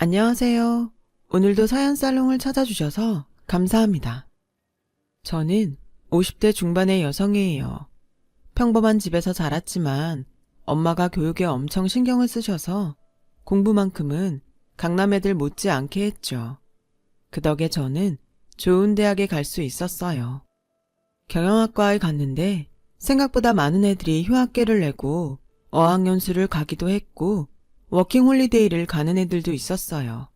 안녕하세요. 오늘도 사연살롱을 찾아주셔서 감사합니다. 저는 50대 중반의 여성이에요. 평범한 집에서 자랐지만 엄마가 교육에 엄청 신경을 쓰셔서 공부만큼은 강남 애들 못지않게 했죠. 그 덕에 저는 좋은 대학에 갈 수 있었어요. 경영학과에 갔는데 생각보다 많은 애들이 휴학계를 내고 어학연수를 가기도 했고 워킹홀리데이를 가는 애들도 있었어요.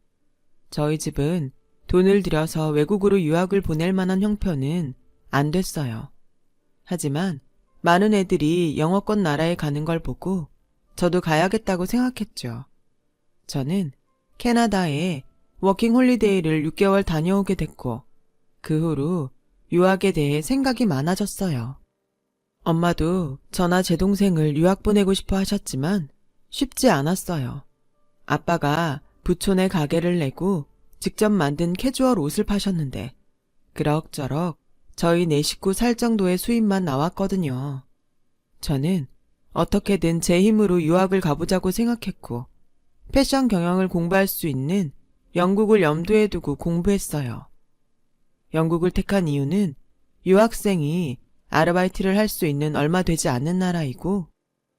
저희 집은 돈을 들여서 외국으로 유학을 보낼 만한 형편은 안 됐어요. 하지만 많은 애들이 영어권 나라에 가는 걸 보고 저도 가야겠다고 생각했죠. 저는 캐나다에 워킹홀리데이를 6개월 다녀오게 됐고 그 후로 유학에 대해 생각이 많아졌어요. 엄마도 저나 제 동생을 유학 보내고 싶어 하셨지만 쉽지 않았어요. 아빠가 부촌에 가게를 내고 직접 만든 캐주얼 옷을 파셨는데 그럭저럭 저희 네 식구 살 정도의 수입만 나왔거든요. 저는 어떻게든 제 힘으로 유학을 가보자고 생각했고 패션 경영을 공부할 수 있는 영국을 염두에 두고 공부했어요. 영국을 택한 이유는 유학생이 아르바이트를 할 수 있는 얼마 되지 않는 나라이고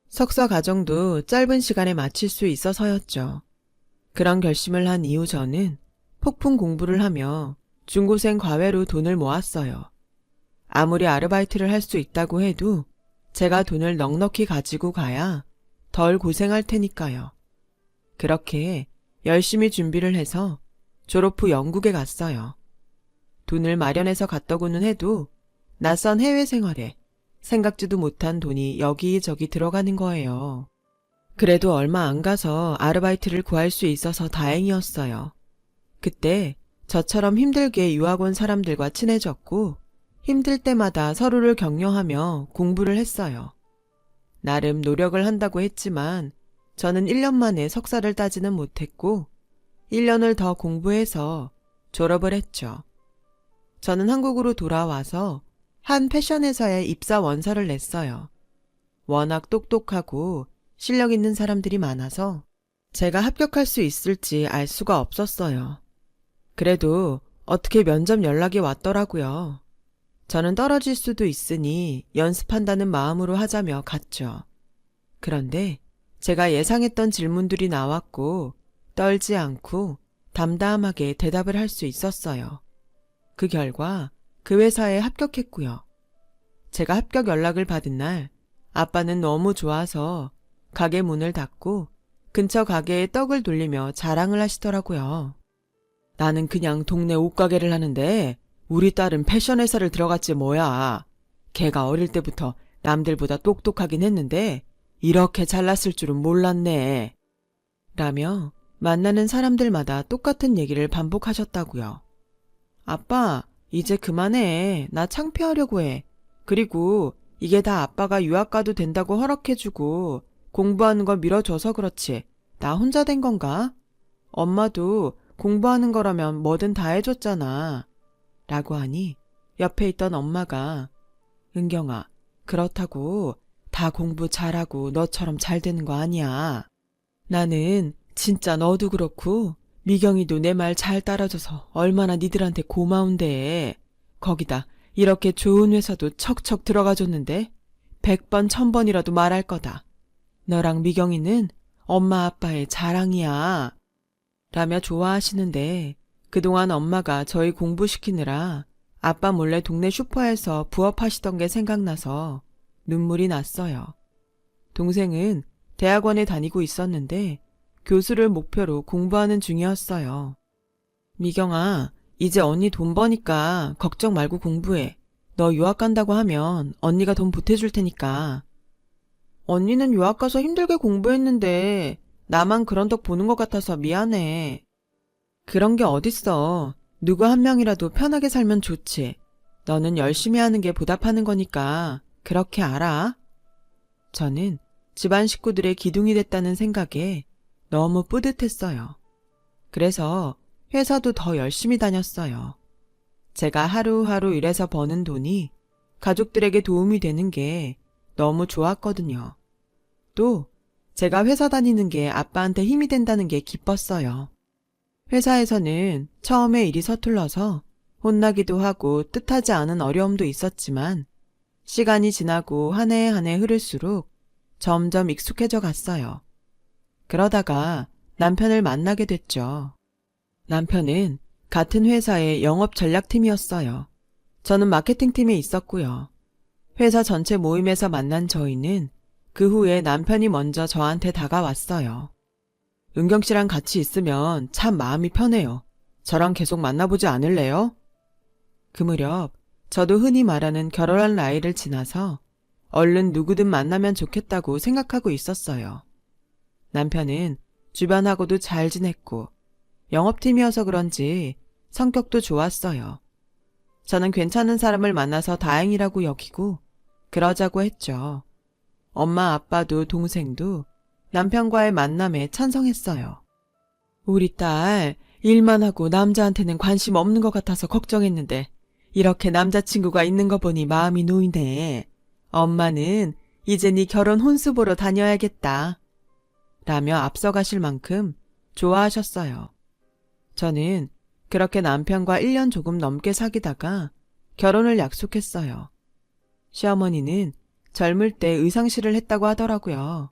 석사 과정도 짧은 시간에 마칠 수 있어서였죠. 그런 결심을 한 이후 저는 폭풍 공부를 하며 중고생 과외로 돈을 모았어요. 아무리 아르바이트를 할 수 있다고 해도 제가 돈을 넉넉히 가지고 가야 덜 고생할 테니까요. 그렇게 열심히 준비를 해서 졸업 후 영국에 갔어요. 돈을 마련해서 갔더구는 해도 낯선 해외 생활에 생각지도 못한 돈이 여기저기 들어가는 거예요. 그래도 얼마 안 가서 아르바이트를 구할 수 있어서 다행이었어요. 그때 저처럼 힘들게 유학 온 사람들과 친해졌고 힘들 때마다 서로를 격려하며 공부를 했어요. 나름 노력을 한다고 했지만 저는 1년 만에 석사를 따지는 못했고 1년을 더 공부해서 졸업을 했죠. 저는 한국으로 돌아와서 한 패션 회사에 입사 원서를 냈어요. 워낙 똑똑하고 실력 있는 사람들이 많아서 제가 합격할 수 있을지 알 수가 없었어요. 그래도 어떻게 면접 연락이 왔더라고요. 저는 떨어질 수도 있으니 연습한다는 마음으로 하자며 갔죠. 그런데 제가 예상했던 질문들이 나왔고 떨지 않고 담담하게 대답을 할 수 있었어요. 그 결과 그 회사에 합격했고요. 제가 합격 연락을 받은 날 아빠는 너무 좋아서 가게 문을 닫고 근처 가게에 떡을 돌리며 자랑을 하시더라고요. 나는 그냥 동네 옷가게를 하는데 우리 딸은 패션 회사를 들어갔지 뭐야. 걔가 어릴 때부터 남들보다 똑똑하긴 했는데 이렇게 잘났을 줄은 몰랐네. 라며 만나는 사람들마다 똑같은 얘기를 반복하셨다고요. 아빠, 이제 그만해. 나 창피하려고 해. 그리고 이게 다 아빠가 유학 가도 된다고 허락해주고 공부하는 거 밀어줘서 그렇지. 나 혼자 된 건가? 엄마도 공부하는 거라면 뭐든 다 해줬잖아. 라고 하니 옆에 있던 엄마가 은경아, 그렇다고 다 공부 잘하고 너처럼 잘 되는 거 아니야. 나는 진짜 너도 그렇고 미경이도 내 말 잘 따라줘서 얼마나 니들한테 고마운데. 거기다 이렇게 좋은 회사도 척척 들어가줬는데 100번 1000번이라도 말할 거다. 너랑 미경이는 엄마 아빠의 자랑이야. 라며 좋아하시는데 그동안 엄마가 저희 공부시키느라 아빠 몰래 동네 슈퍼에서 부업하시던 게 생각나서 눈물이 났어요. 동생은 대학원에 다니고 있었는데 교수를 목표로 공부하는 중이었어요. 미경아, 이제 언니 돈 버니까 걱정 말고 공부해. 너 유학 간다고 하면 언니가 돈 보태줄 테니까. 언니는 유학 가서 힘들게 공부했는데 나만 그런 덕 보는 것 같아서 미안해. 그런 게 어딨어. 누구 한 명이라도 편하게 살면 좋지. 너는 열심히 하는 게 보답하는 거니까 그렇게 알아. 저는 집안 식구들의 기둥이 됐다는 생각에 너무 뿌듯했어요. 그래서 회사도 더 열심히 다녔어요. 제가 하루하루 일해서 버는 돈이 가족들에게 도움이 되는 게 너무 좋았거든요. 또 제가 회사 다니는 게 아빠한테 힘이 된다는 게 기뻤어요. 회사에서는 처음에 일이 서툴러서 혼나기도 하고 뜻하지 않은 어려움도 있었지만 시간이 지나고 한 해 한 해 흐를수록 점점 익숙해져 갔어요. 그러다가 남편을 만나게 됐죠. 남편은 같은 회사의 영업 전략팀이었어요. 저는 마케팅팀에 있었고요. 회사 전체 모임에서 만난 저희는 그 후에 남편이 먼저 저한테 다가왔어요. 은경 씨랑 같이 있으면 참 마음이 편해요. 저랑 계속 만나보지 않을래요? 그 무렵 저도 흔히 말하는 결혼할 나이를 지나서 얼른 누구든 만나면 좋겠다고 생각하고 있었어요. 남편은 주변하고도 잘 지냈고 영업팀이어서 그런지 성격도 좋았어요. 저는 괜찮은 사람을 만나서 다행이라고 여기고 그러자고 했죠. 엄마, 아빠도 동생도 남편과의 만남에 찬성했어요. 우리 딸 일만 하고 남자한테는 관심 없는 것 같아서 걱정했는데 이렇게 남자친구가 있는 거 보니 마음이 놓이네. 엄마는 이제 네 결혼 혼수 보러 다녀야겠다. 라며 앞서가실 만큼 좋아하셨어요. 저는 그렇게 남편과 1년 조금 넘게 사귀다가 결혼을 약속했어요. 시어머니는 젊을 때 의상실을 했다고 하더라고요.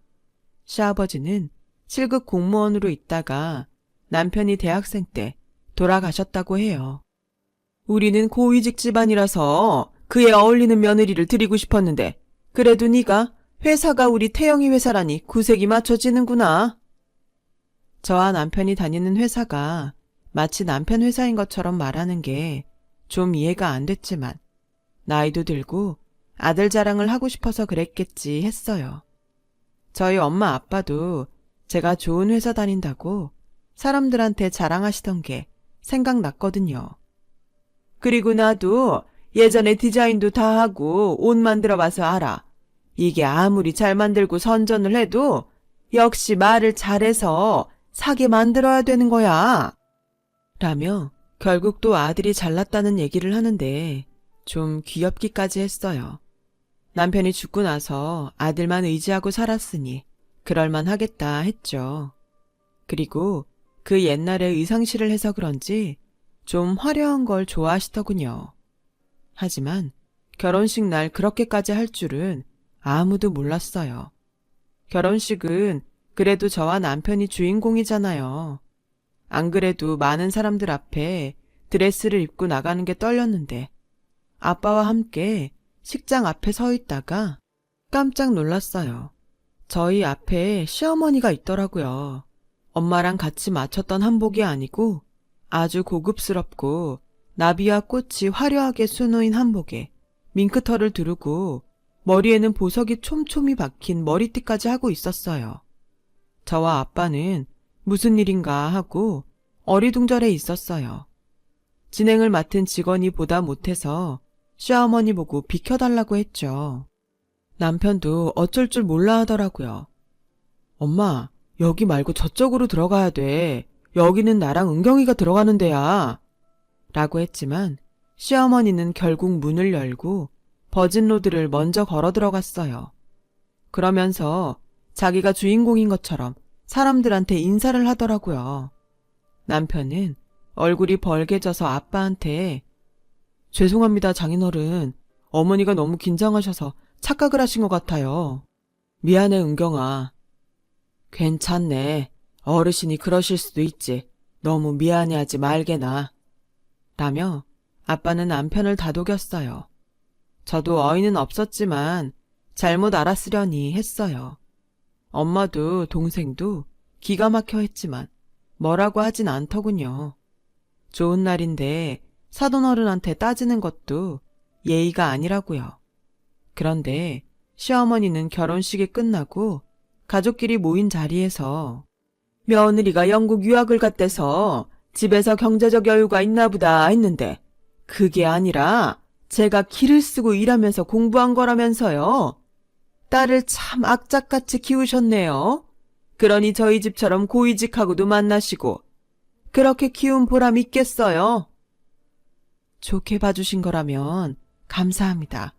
시아버지는 7급 공무원으로 있다가 남편이 대학생 때 돌아가셨다고 해요. 우리는 고위직 집안이라서 그에 어울리는 며느리를 드리고 싶었는데 그래도 네가 회사가 우리 태영이 회사라니 구색이 맞춰지는구나. 저와 남편이 다니는 회사가 마치 남편 회사인 것처럼 말하는 게 좀 이해가 안 됐지만 나이도 들고 아들 자랑을 하고 싶어서 그랬겠지 했어요. 저희 엄마 아빠도 제가 좋은 회사 다닌다고 사람들한테 자랑하시던 게 생각났거든요. 그리고 나도 예전에 디자인도 다 하고 옷 만들어 봐서 알아. 이게 아무리 잘 만들고 선전을 해도 역시 말을 잘해서 사게 만들어야 되는 거야. 라며 결국 또 아들이 잘났다는 얘기를 하는데 좀 귀엽기까지 했어요. 남편이 죽고 나서 아들만 의지하고 살았으니 그럴만 하겠다 했죠. 그리고 그 옛날에 의상실을 해서 그런지 좀 화려한 걸 좋아하시더군요. 하지만 결혼식 날 그렇게까지 할 줄은 아무도 몰랐어요. 결혼식은 그래도 저와 남편이 주인공이잖아요. 안 그래도 많은 사람들 앞에 드레스를 입고 나가는 게 떨렸는데 아빠와 함께 식장 앞에 서 있다가 깜짝 놀랐어요. 저희 앞에 시어머니가 있더라고요. 엄마랑 같이 맞췄던 한복이 아니고 아주 고급스럽고 나비와 꽃이 화려하게 수놓인 한복에 밍크털을 두르고 머리에는 보석이 촘촘히 박힌 머리띠까지 하고 있었어요. 저와 아빠는 무슨 일인가 하고 어리둥절해 있었어요. 진행을 맡은 직원이 보다 못해서 시어머니 보고 비켜달라고 했죠. 남편도 어쩔 줄 몰라 하더라고요. 엄마, 여기 말고 저쪽으로 들어가야 돼. 여기는 나랑 은경이가 들어가는 데야. 라고 했지만 시어머니는 결국 문을 열고 버진로드를 먼저 걸어 들어갔어요. 그러면서 자기가 주인공인 것처럼 사람들한테 인사를 하더라고요. 남편은 얼굴이 벌개져서 아빠한테 죄송합니다, 장인어른. 어머니가 너무 긴장하셔서 착각을 하신 것 같아요. 미안해, 은경아. 괜찮네. 어르신이 그러실 수도 있지. 너무 미안해하지 말게나. 라며 아빠는 남편을 다독였어요. 저도 어이는 없었지만 잘못 알았으려니 했어요. 엄마도 동생도 기가 막혀 했지만 뭐라고 하진 않더군요. 좋은 날인데 사돈어른한테 따지는 것도 예의가 아니라고요. 그런데 시어머니는 결혼식이 끝나고 가족끼리 모인 자리에서 며느리가 영국 유학을 갔대서 집에서 경제적 여유가 있나 보다 했는데 그게 아니라 제가 기를 쓰고 일하면서 공부한 거라면서요. 딸을 참 악착같이 키우셨네요. 그러니 저희 집처럼 고위직하고도 만나시고 그렇게 키운 보람 있겠어요. 좋게 봐주신 거라면 감사합니다.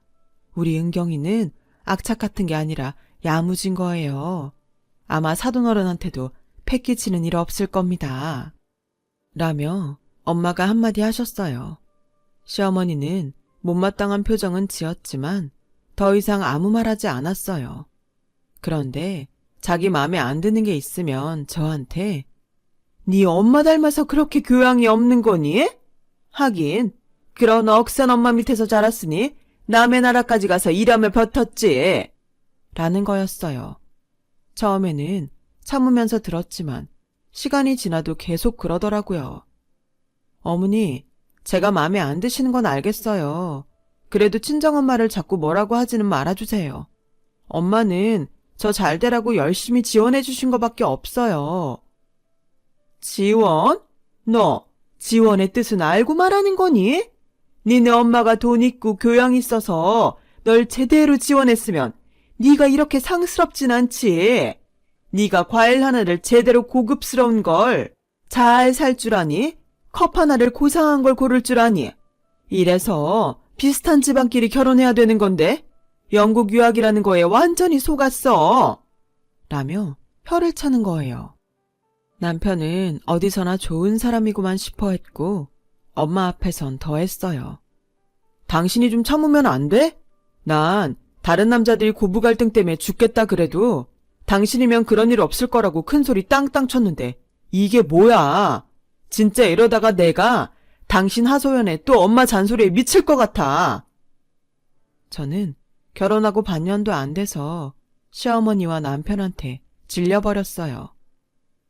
우리 은경이는 악착 같은 게 아니라 야무진 거예요. 아마 사돈어른한테도 패 끼치는 일 없을 겁니다. 라며 엄마가 한마디 하셨어요. 시어머니는 못마땅한 표정은 지었지만 더 이상 아무 말하지 않았어요. 그런데 자기 마음에 안 드는 게 있으면 저한테 네 엄마 닮아서 그렇게 교양이 없는 거니? 하긴 그런 억센 엄마 밑에서 자랐으니 남의 나라까지 가서 일하며 버텼지. 라는 거였어요. 처음에는 참으면서 들었지만 시간이 지나도 계속 그러더라고요. 어머니, 제가 마음에 안 드시는 건 알겠어요. 그래도 친정엄마를 자꾸 뭐라고 하지는 말아주세요. 엄마는 저 잘 되라고 열심히 지원해 주신 거밖에 없어요. 지원? 너 지원의 뜻은 알고 말하는 거니? 니네 엄마가 돈 있고 교양 있어서 널 제대로 지원했으면 네가 이렇게 상스럽진 않지. 네가 과일 하나를 제대로 고급스러운 걸 잘 살 줄 아니? 컵 하나를 고상한 걸 고를 줄 아니? 이래서 비슷한 집안끼리 결혼해야 되는 건데 영국 유학이라는 거에 완전히 속았어. 라며 혀를 차는 거예요. 남편은 어디서나 좋은 사람이구만 싶어 했고 엄마 앞에선 더 했어요. 당신이 좀 참으면 안 돼? 난 다른 남자들이 고부 갈등 때문에 죽겠다 그래도 당신이면 그런 일 없을 거라고 큰 소리 땅땅 쳤는데 이게 뭐야? 진짜 이러다가 내가 당신 하소연에 또 엄마 잔소리에 미칠 것 같아. 저는 결혼하고 반년도 안 돼서 시어머니와 남편한테 질려버렸어요.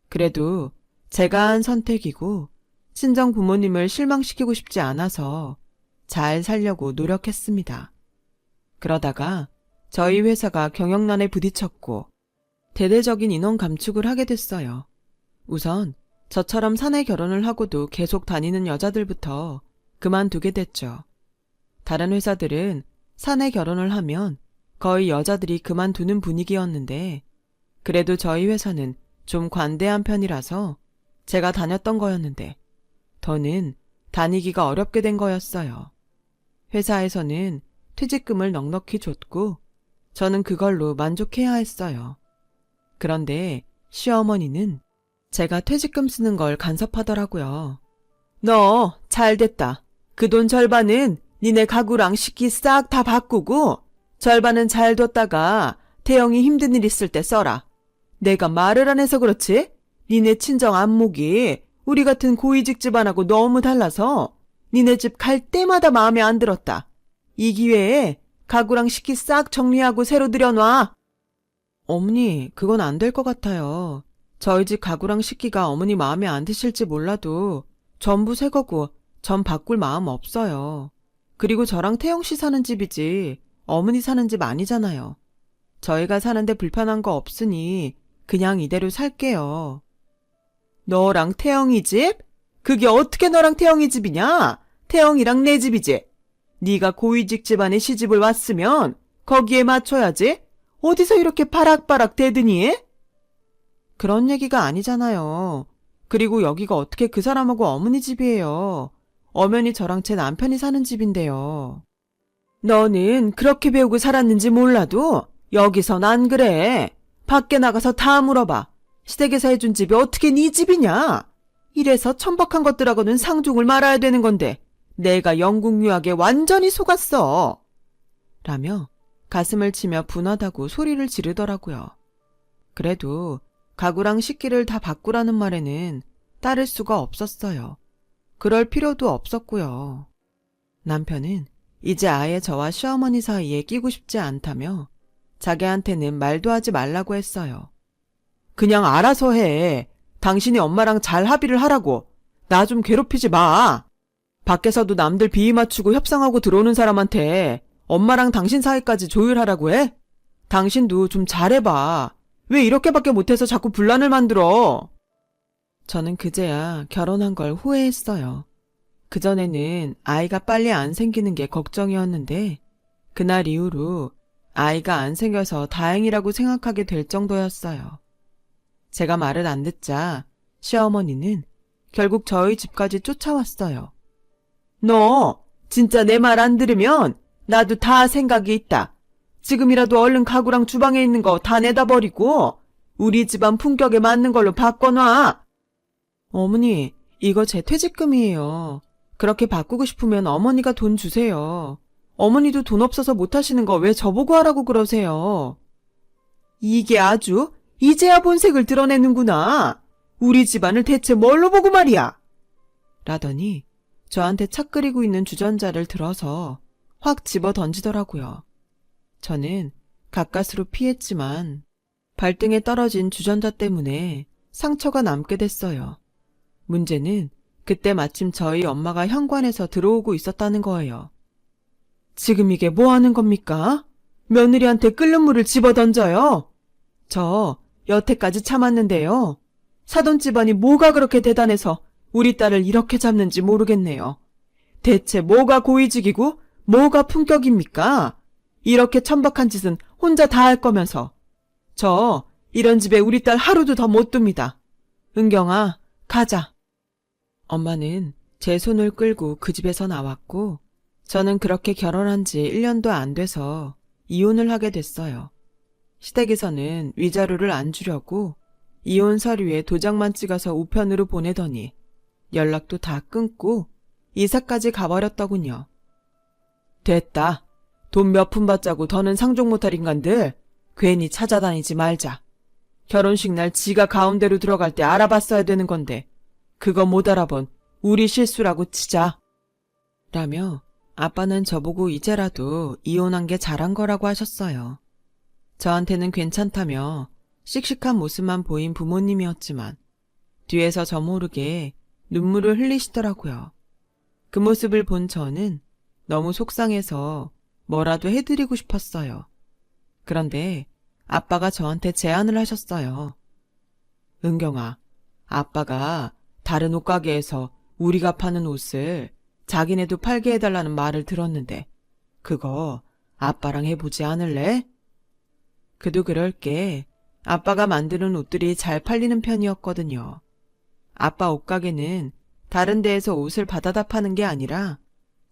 그래도 제가 한 선택이고 친정 부모님을 실망시키고 싶지 않아서 잘 살려고 노력했습니다. 그러다가 저희 회사가 경영난에 부딪혔고 대대적인 인원 감축을 하게 됐어요. 우선 저처럼 사내 결혼을 하고도 계속 다니는 여자들부터 그만두게 됐죠. 다른 회사들은 사내 결혼을 하면 거의 여자들이 그만두는 분위기였는데 그래도 저희 회사는 좀 관대한 편이라서 제가 다녔던 거였는데 더는 다니기가 어렵게 된 거였어요. 회사에서는 퇴직금을 넉넉히 줬고 저는 그걸로 만족해야 했어요. 그런데 시어머니는 제가 퇴직금 쓰는 걸 간섭하더라고요. 너 잘됐다. 그 돈 절반은 니네 가구랑 식기 싹 다 바꾸고 절반은 잘 뒀다가 태영이 힘든 일 있을 때 써라. 내가 말을 안 해서 그렇지? 니네 친정 안목이 우리 같은 고위직 집안하고 너무 달라서 니네 집 갈 때마다 마음에 안 들었다. 이 기회에 가구랑 식기 싹 정리하고 새로 들여놔. 어머니, 그건 안 될 것 같아요. 저희 집 가구랑 식기가 어머니 마음에 안 드실지 몰라도 전부 새 거고 전 바꿀 마음 없어요. 그리고 저랑 태영 씨 사는 집이지 어머니 사는 집 아니잖아요. 저희가 사는데 불편한 거 없으니 그냥 이대로 살게요. 너랑 태영이 집? 그게 어떻게 너랑 태영이 집이냐? 태영이랑 내 집이지. 네가 고위직 집안에 시집을 왔으면 거기에 맞춰야지. 어디서 이렇게 바락바락 대드니? 그런 얘기가 아니잖아요. 그리고 여기가 어떻게 그 사람하고 어머니 집이에요. 엄연히 저랑 제 남편이 사는 집인데요. 너는 그렇게 배우고 살았는지 몰라도 여기선 안 그래. 밖에 나가서 다 물어봐. 시댁에서 해준 집이 어떻게 네 집이냐? 이래서 천박한 것들하고는 상종을 말아야 되는 건데 내가 영국 유학에 완전히 속았어. 라며 가슴을 치며 분하다고 소리를 지르더라고요. 그래도 가구랑 식기를 다 바꾸라는 말에는 따를 수가 없었어요. 그럴 필요도 없었고요. 남편은 이제 아예 저와 시어머니 사이에 끼고 싶지 않다며 자기한테는 말도 하지 말라고 했어요. 그냥 알아서 해. 당신이 엄마랑 잘 합의를 하라고. 나 좀 괴롭히지 마. 밖에서도 남들 비위 맞추고 협상하고 들어오는 사람한테 엄마랑 당신 사이까지 조율하라고 해? 당신도 좀 잘해봐. 왜 이렇게밖에 못해서 자꾸 분란을 만들어? 저는 그제야 결혼한 걸 후회했어요. 그전에는 아이가 빨리 안 생기는 게 걱정이었는데 그날 이후로 아이가 안 생겨서 다행이라고 생각하게 될 정도였어요. 제가 말을 안 듣자 시어머니는 결국 저희 집까지 쫓아왔어요. 너 진짜 내 말 안 들으면 나도 다 생각이 있다. 지금이라도 얼른 가구랑 주방에 있는 거 다 내다 버리고 우리 집안 품격에 맞는 걸로 바꿔놔. 어머니, 이거 제 퇴직금이에요. 그렇게 바꾸고 싶으면 어머니가 돈 주세요. 어머니도 돈 없어서 못하시는 거 왜 저보고 하라고 그러세요? 이게 아주 이제야 본색을 드러내는구나. 우리 집안을 대체 뭘로 보고 말이야? 라더니 저한테 차 끓이고 있는 주전자를 들어서 확 집어 던지더라고요. 저는 가까스로 피했지만 발등에 떨어진 주전자 때문에 상처가 남게 됐어요. 문제는 그때 마침 저희 엄마가 현관에서 들어오고 있었다는 거예요. 지금 이게 뭐 하는 겁니까? 며느리한테 끓는 물을 집어 던져요. 저 여태까지 참았는데요. 사돈 집안이 뭐가 그렇게 대단해서 우리 딸을 이렇게 잡는지 모르겠네요. 대체 뭐가 고위직이고 뭐가 품격입니까? 이렇게 천박한 짓은 혼자 다 할 거면서. 저 이런 집에 우리 딸 하루도 더 못 둡니다. 은경아, 가자. 엄마는 제 손을 끌고 그 집에서 나왔고 저는 그렇게 결혼한 지 1년도 안 돼서 이혼을 하게 됐어요. 시댁에서는 위자료를 안 주려고 이혼 서류에 도장만 찍어서 우편으로 보내더니 연락도 다 끊고 이사까지 가버렸더군요. 됐다. 돈 몇 푼 받자고 더는 상종 못할 인간들 괜히 찾아다니지 말자. 결혼식 날 지가 가운데로 들어갈 때 알아봤어야 되는 건데 그거 못 알아본 우리 실수라고 치자. 라며 아빠는 저보고 이제라도 이혼한 게 잘한 거라고 하셨어요. 저한테는 괜찮다며 씩씩한 모습만 보인 부모님이었지만 뒤에서 저 모르게 눈물을 흘리시더라고요. 그 모습을 본 저는 너무 속상해서 뭐라도 해드리고 싶었어요. 그런데 아빠가 저한테 제안을 하셨어요. 은경아, 아빠가 다른 옷가게에서 우리가 파는 옷을 자기네도 팔게 해달라는 말을 들었는데 그거 아빠랑 해보지 않을래? 그도 그럴 게 아빠가 만드는 옷들이 잘 팔리는 편이었거든요. 아빠 옷가게는 다른 데에서 옷을 받아다 파는 게 아니라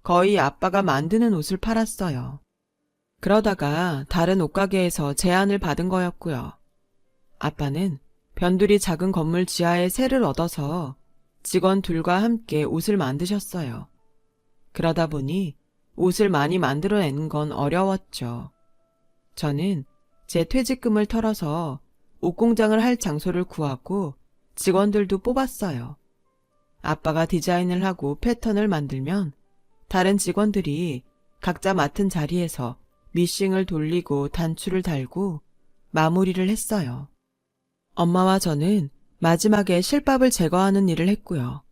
거의 아빠가 만드는 옷을 팔았어요. 그러다가 다른 옷가게에서 제안을 받은 거였고요. 아빠는 변두리 작은 건물 지하에 세를 얻어서 직원 둘과 함께 옷을 만드셨어요. 그러다 보니 옷을 많이 만들어내는 건 어려웠죠. 저는 제 퇴직금을 털어서 옷공장을 할 장소를 구하고 직원들도 뽑았어요. 아빠가 디자인을 하고 패턴을 만들면 다른 직원들이 각자 맡은 자리에서 미싱을 돌리고 단추를 달고 마무리를 했어요. 엄마와 저는 마지막에 실밥을 제거하는 일을 했고요.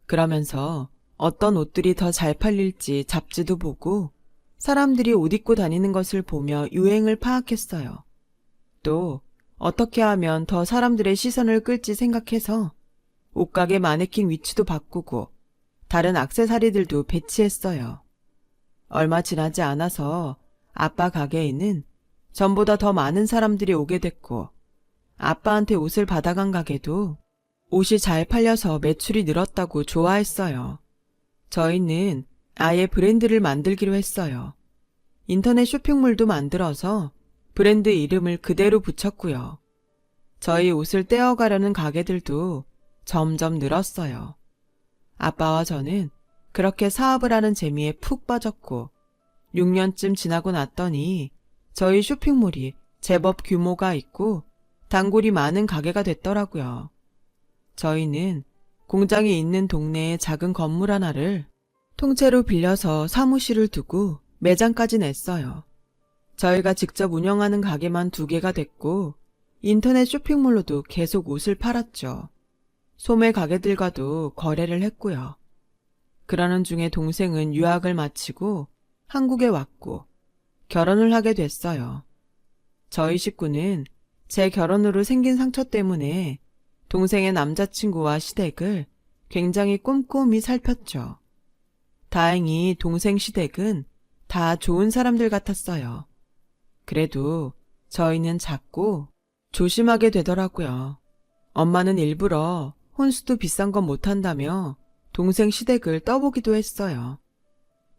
그러면서 어떤 옷들이 더 잘 팔릴지 잡지도 보고 사람들이 옷 입고 다니는 것을 보며 유행을 파악했어요. 또 어떻게 하면 더 사람들의 시선을 끌지 생각해서 옷가게 마네킹 위치도 바꾸고 다른 액세서리들도 배치했어요. 얼마 지나지 않아서 아빠 가게에는 전보다 더 많은 사람들이 오게 됐고 아빠한테 옷을 받아간 가게도 옷이 잘 팔려서 매출이 늘었다고 좋아했어요. 저희는 아예 브랜드를 만들기로 했어요. 인터넷 쇼핑몰도 만들어서 브랜드 이름을 그대로 붙였고요. 저희 옷을 떼어가려는 가게들도 점점 늘었어요. 아빠와 저는 그렇게 사업을 하는 재미에 푹 빠졌고 6년쯤 지나고 났더니 저희 쇼핑몰이 제법 규모가 있고 단골이 많은 가게가 됐더라고요. 저희는 공장이 있는 동네의 작은 건물 하나를 통째로 빌려서 사무실을 두고 매장까지 냈어요. 저희가 직접 운영하는 가게만 2개가 됐고 인터넷 쇼핑몰로도 계속 옷을 팔았죠. 소매 가게들과도 거래를 했고요. 그러는 중에 동생은 유학을 마치고 한국에 왔고 결혼을 하게 됐어요. 저희 식구는 제 결혼으로 생긴 상처 때문에 동생의 남자친구와 시댁을 굉장히 꼼꼼히 살폈죠. 다행히 동생 시댁은 다 좋은 사람들 같았어요. 그래도 저희는 자꾸 조심하게 되더라고요. 엄마는 일부러 혼수도 비싼 건 못한다며 동생 시댁을 떠보기도 했어요.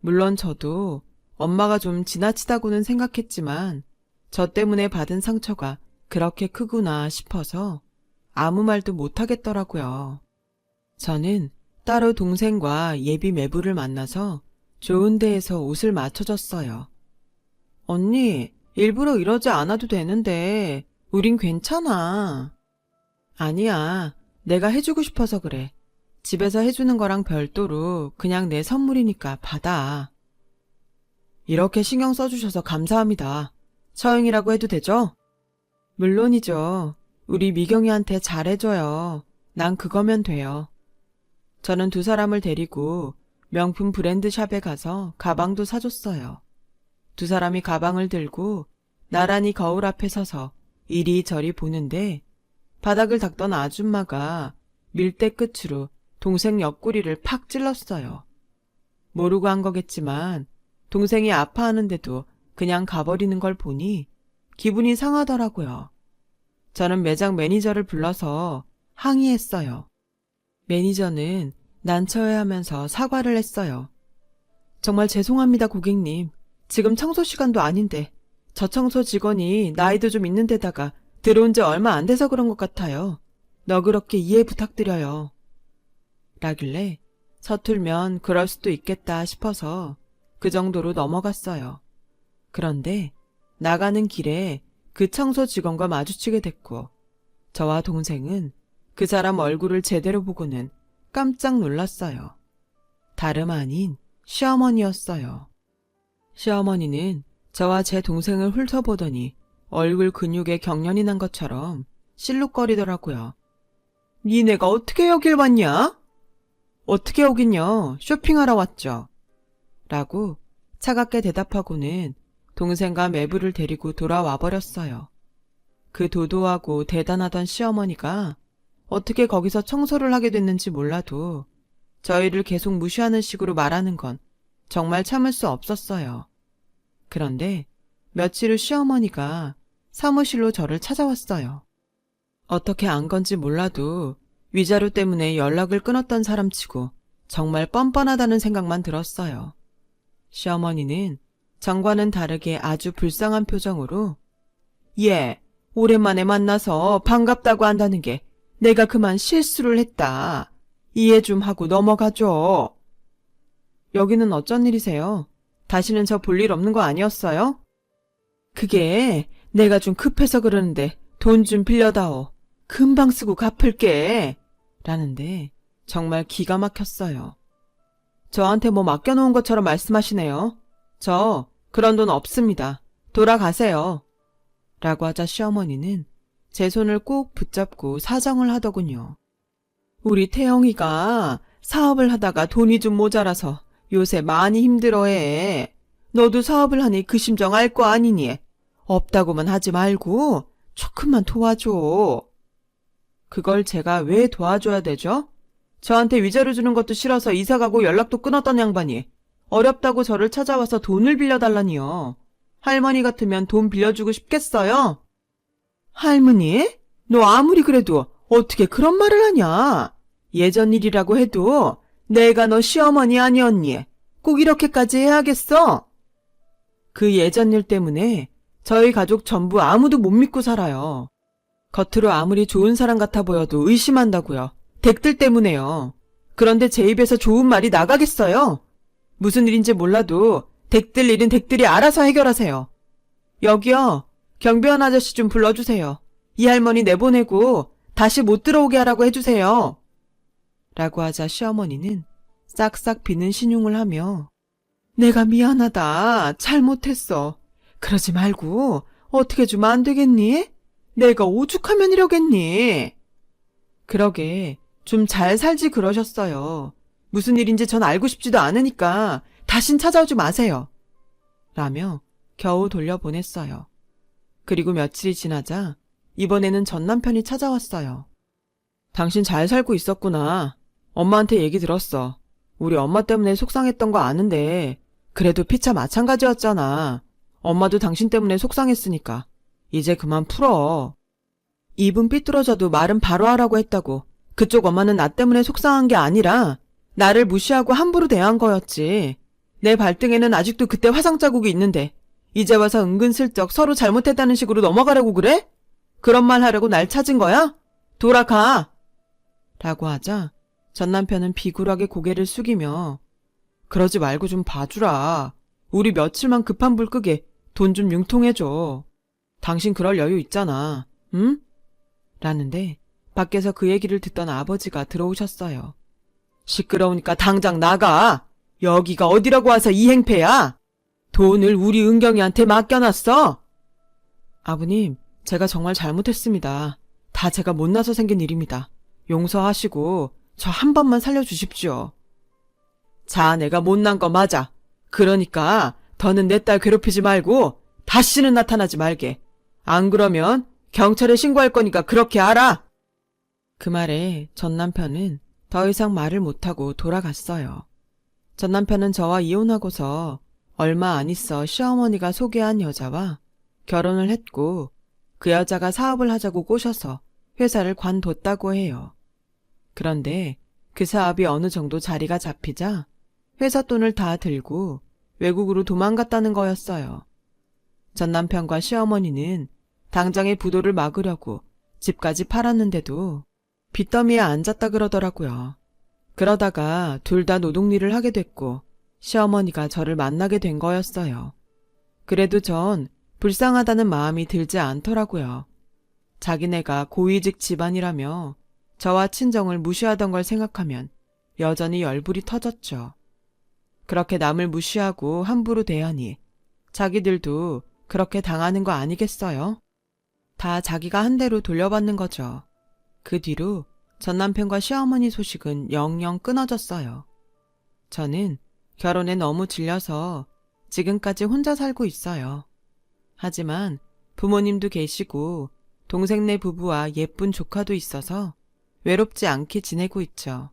물론 저도 엄마가 좀 지나치다고는 생각했지만 저 때문에 받은 상처가 그렇게 크구나 싶어서 아무 말도 못하겠더라고요. 저는 따로 동생과 예비 매부를 만나서 좋은 데에서 옷을 맞춰줬어요. 언니, 일부러 이러지 않아도 되는데 우린 괜찮아. 아니야, 내가 해주고 싶어서 그래. 집에서 해주는 거랑 별도로 그냥 내 선물이니까 받아. 이렇게 신경 써주셔서 감사합니다. 처형이라고 해도 되죠? 물론이죠. 우리 미경이한테 잘해줘요. 난 그거면 돼요. 저는 두 사람을 데리고 명품 브랜드 샵에 가서 가방도 사줬어요. 두 사람이 가방을 들고 나란히 거울 앞에 서서 이리저리 보는데 바닥을 닦던 아줌마가 밀대 끝으로 동생 옆구리를 팍 찔렀어요. 모르고 한 거겠지만 동생이 아파하는데도 그냥 가버리는 걸 보니 기분이 상하더라고요. 저는 매장 매니저를 불러서 항의했어요. 매니저는 난처해하면서 사과를 했어요. 정말 죄송합니다, 고객님. 지금 청소 시간도 아닌데 저 청소 직원이 나이도 좀 있는 데다가 들어온 지 얼마 안 돼서 그런 것 같아요. 너그럽게 이해 부탁드려요. 라길래 서툴면 그럴 수도 있겠다 싶어서 그 정도로 넘어갔어요. 그런데 나가는 길에 그 청소 직원과 마주치게 됐고 저와 동생은 그 사람 얼굴을 제대로 보고는 깜짝 놀랐어요. 다름 아닌 시어머니였어요. 시어머니는 저와 제 동생을 훑어보더니 얼굴 근육에 경련이 난 것처럼 실룩거리더라고요. 니네가 어떻게 여길 왔냐? 어떻게 오긴요? 쇼핑하러 왔죠. 라고 차갑게 대답하고는 동생과 매부를 데리고 돌아와 버렸어요. 그 도도하고 대단하던 시어머니가 어떻게 거기서 청소를 하게 됐는지 몰라도 저희를 계속 무시하는 식으로 말하는 건 정말 참을 수 없었어요. 그런데 며칠 후 시어머니가 사무실로 저를 찾아왔어요. 어떻게 안 건지 몰라도 위자료 때문에 연락을 끊었던 사람치고 정말 뻔뻔하다는 생각만 들었어요. 시어머니는 전과는 다르게 아주 불쌍한 표정으로 예, 오랜만에 만나서 반갑다고 한다는 게 내가 그만 실수를 했다. 이해 좀 하고 넘어가죠. 여기는 어쩐 일이세요? 다시는 저 볼 일 없는 거 아니었어요? 그게 내가 좀 급해서 그러는데 돈 좀 빌려다오. 금방 쓰고 갚을게. 라는데 정말 기가 막혔어요. 저한테 뭐 맡겨놓은 것처럼 말씀하시네요. 저 그런 돈 없습니다. 돌아가세요. 라고 하자 시어머니는 제 손을 꼭 붙잡고 사정을 하더군요. 우리 태영이가 사업을 하다가 돈이 좀 모자라서 요새 많이 힘들어해. 너도 사업을 하니 그 심정 알 거 아니니? 없다고만 하지 말고 조금만 도와줘. 그걸 제가 왜 도와줘야 되죠? 저한테 위자료 주는 것도 싫어서 이사가고 연락도 끊었던 양반이 어렵다고 저를 찾아와서 돈을 빌려달라니요. 할머니 같으면 돈 빌려주고 싶겠어요? 할머니? 너 아무리 그래도 어떻게 그런 말을 하냐? 예전 일이라고 해도 내가 너 시어머니 아니었니? 꼭 이렇게까지 해야겠어? 그 예전 일 때문에 저희 가족 전부 아무도 못 믿고 살아요. 겉으로 아무리 좋은 사람 같아 보여도 의심한다고요. 댁들 때문에요. 그런데 제 입에서 좋은 말이 나가겠어요? 무슨 일인지 몰라도 댁들 일은 댁들이 알아서 해결하세요. 여기요. 경비원 아저씨 좀 불러주세요. 이 할머니 내보내고 다시 못 들어오게 하라고 해주세요. 라고 하자 시어머니는 싹싹 비는 신용을 하며 내가 미안하다. 잘못했어. 그러지 말고 어떻게 좀 안 되겠니? 내가 오죽하면 이러겠니? 그러게 좀 잘 살지 그러셨어요. 무슨 일인지 전 알고 싶지도 않으니까 다신 찾아오지 마세요. 라며 겨우 돌려보냈어요. 그리고 며칠이 지나자 이번에는 전 남편이 찾아왔어요. 당신 잘 살고 있었구나. 엄마한테 얘기 들었어. 우리 엄마 때문에 속상했던 거 아는데 그래도 피차 마찬가지였잖아. 엄마도 당신 때문에 속상했으니까 이제 그만 풀어. 입은 삐뚤어져도 말은 바로 하라고 했다고. 그쪽 엄마는 나 때문에 속상한 게 아니라 나를 무시하고 함부로 대한 거였지. 내 발등에는 아직도 그때 화상 자국이 있는데 이제 와서 은근슬쩍 서로 잘못했다는 식으로 넘어가려고 그래? 그런 말 하려고 날 찾은 거야? 돌아가! 라고 하자 전 남편은 비굴하게 고개를 숙이며 그러지 말고 좀 봐주라. 우리 며칠만 급한 불 끄게 돈 좀 융통해줘. 당신 그럴 여유 있잖아. 응? 라는데 밖에서 그 얘기를 듣던 아버지가 들어오셨어요. 시끄러우니까 당장 나가. 여기가 어디라고 와서 이 행패야? 돈을 우리 은경이한테 맡겨놨어? 아버님, 제가 정말 잘못했습니다. 다 제가 못나서 생긴 일입니다. 용서하시고 저 한 번만 살려주십시오. 자, 내가 못난 거 맞아. 그러니까 더는 내 딸 괴롭히지 말고 다시는 나타나지 말게. 안 그러면 경찰에 신고할 거니까 그렇게 알아. 그 말에 전 남편은 더 이상 말을 못하고 돌아갔어요. 전 남편은 저와 이혼하고서 얼마 안 있어 시어머니가 소개한 여자와 결혼을 했고 그 여자가 사업을 하자고 꼬셔서 회사를 관뒀다고 해요. 그런데 그 사업이 어느 정도 자리가 잡히자 회사 돈을 다 들고 외국으로 도망갔다는 거였어요. 전 남편과 시어머니는 당장의 부도를 막으려고 집까지 팔았는데도 빚더미에 앉았다 그러더라고요. 그러다가 둘 다 노동일을 하게 됐고 시어머니가 저를 만나게 된 거였어요. 그래도 전 불쌍하다는 마음이 들지 않더라고요. 자기네가 고위직 집안이라며 저와 친정을 무시하던 걸 생각하면 여전히 열불이 터졌죠. 그렇게 남을 무시하고 함부로 대하니 자기들도 그렇게 당하는 거 아니겠어요? 다 자기가 한 대로 돌려받는 거죠. 그 뒤로 전 남편과 시어머니 소식은 영영 끊어졌어요. 저는 결혼에 너무 질려서 지금까지 혼자 살고 있어요. 하지만 부모님도 계시고 동생네 부부와 예쁜 조카도 있어서 외롭지 않게 지내고 있죠.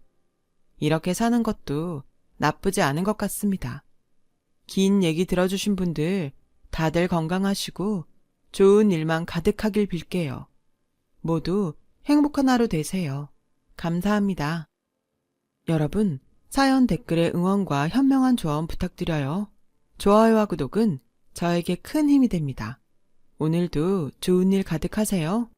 이렇게 사는 것도 나쁘지 않은 것 같습니다. 긴 얘기 들어주신 분들 다들 건강하시고 좋은 일만 가득하길 빌게요. 모두 행복한 하루 되세요. 감사합니다. 여러분, 사연 댓글에 응원과 현명한 조언 부탁드려요. 좋아요와 구독은 저에게 큰 힘이 됩니다. 오늘도 좋은 일 가득하세요.